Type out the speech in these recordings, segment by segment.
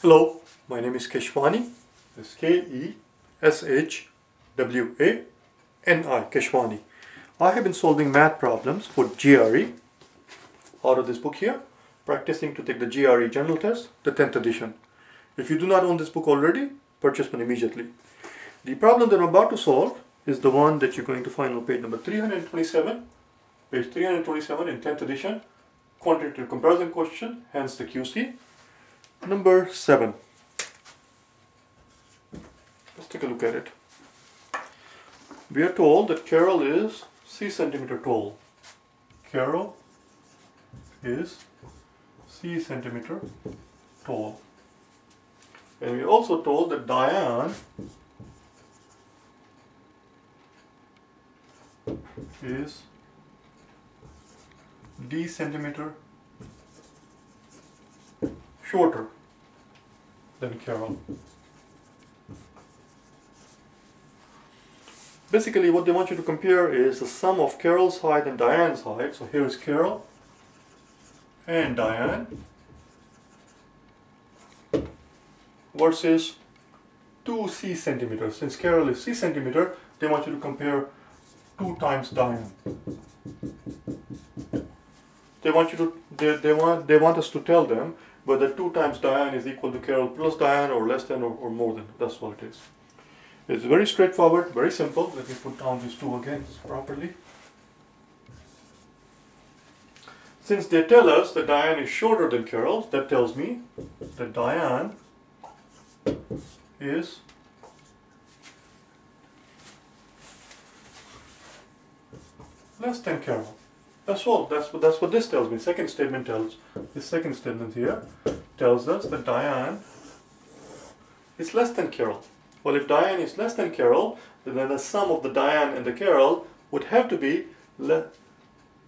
Hello, my name is Keshwani. It's Keshwani, Keshwani. I have been solving math problems for GRE out of this book here, practicing to take the GRE general test, the 10th edition. If you do not own this book already, purchase one immediately. The problem that I'm about to solve is the one that you're going to find on page number 327, page 327 in 10th edition, quantitative comparison question, hence the QC. Number 7. Let's take a look at it. We are told that Carol is C centimeter tall. Carol is C centimeter tall. And we are also told that Diane is D centimeter shorter than Carol. Basically what they want you to compare is the sum of Carol's height and Diane's height. So here is Carol and Diane versus 2 C centimeters. Since Carol is C centimeter, they want you to compare 2 times Diane. They want us to tell them whether 2 times Diane is equal to Carol plus Diane or less than or more than. That's what it is. It's very straightforward, very simple. Let me put down these two again properly. Since they tell us that Diane is shorter than Carol, that tells me that Diane is less than Carol. That's all. That's what this tells me. Second statement tells. This second statement here tells us that Diane is less than Carol. Well, if Diane is less than Carol, then the sum of the Diane and the Carol would have to be less.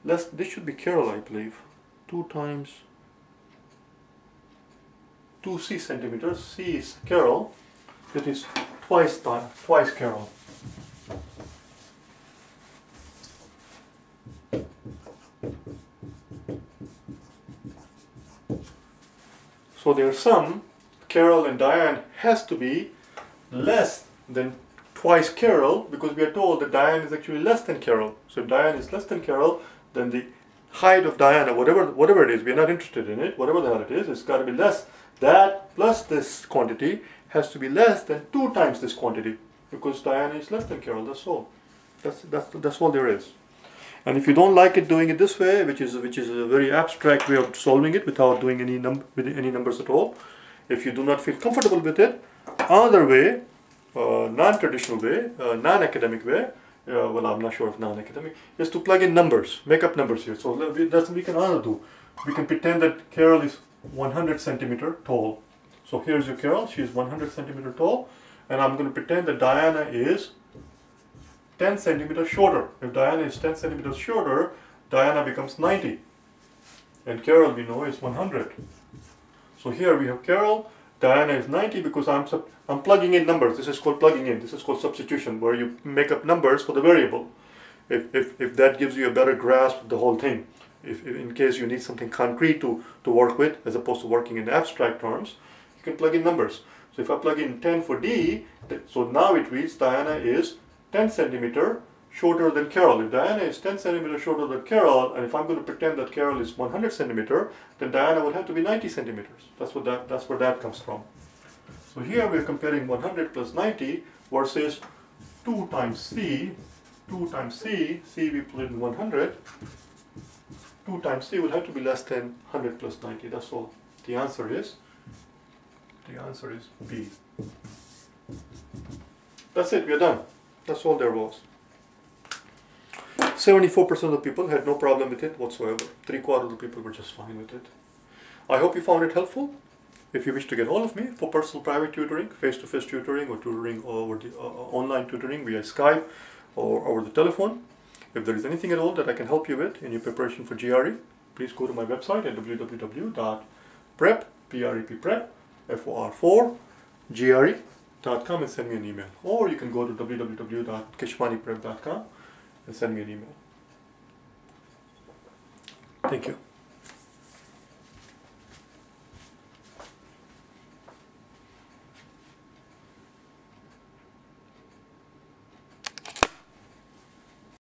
This should be Carol, I believe. 2 times 2 C centimeters. C is Carol. It is twice Carol. So their sum, Carol and Diane, has to be less than twice Carol, because we are told that Diane is actually less than Carol. So if Diane is less than Carol, then the height of Diane, or whatever it is, we are not interested in it, whatever the hell it is, it's got to be less. That plus this quantity has to be less than 2 times this quantity, because Diane is less than Carol. That's all. That's all there is. And if you don't like it doing it this way, which is a very abstract way of solving it without doing any numbers at all, if you do not feel comfortable with it, another way, non-traditional way, non-academic way, well, I'm not sure if non-academic, is to plug in numbers, make up numbers here. So that's what we can also do. We can pretend that Carol is 100 centimeter tall. So here's your Carol, she is 100 centimeter tall, and I'm going to pretend that Diana is 10 centimeters shorter. If Diana is 10 centimeters shorter, Diana becomes 90. And Carol, we know, is 100. So here we have Carol, Diana is 90 because I'm plugging in numbers. This is called plugging in. This is called substitution, where you make up numbers for the variable. If that gives you a better grasp of the whole thing. If in case you need something concrete to work with, as opposed to working in abstract terms, you can plug in numbers. So if I plug in 10 for D, so now it reads Diana is 10 centimeter shorter than Carol. If Diana is 10 centimeters shorter than Carol, and if I'm going to pretend that Carol is 100 centimeter, then Diana would have to be 90 centimeters. That's where that comes from. So here we're comparing 100 plus 90 versus 2 times C. 2 times C, C we put in 100. 2 times C would have to be less than 100 plus 90. That's all. The answer is B. That's it. We're done. That's all there was. 74% of the people had no problem with it whatsoever. 3/4 of the people were just fine with it. I hope you found it helpful. If you wish to get hold of me for personal private tutoring, face-to-face tutoring, or tutoring over the online tutoring via Skype or over the telephone, if there is anything at all that I can help you with in your preparation for GRE, please go to my website at www.prep, for4gre.com and send me an email. Or you can go to www.KeshwaniPrep.com and send me an email. Thank you.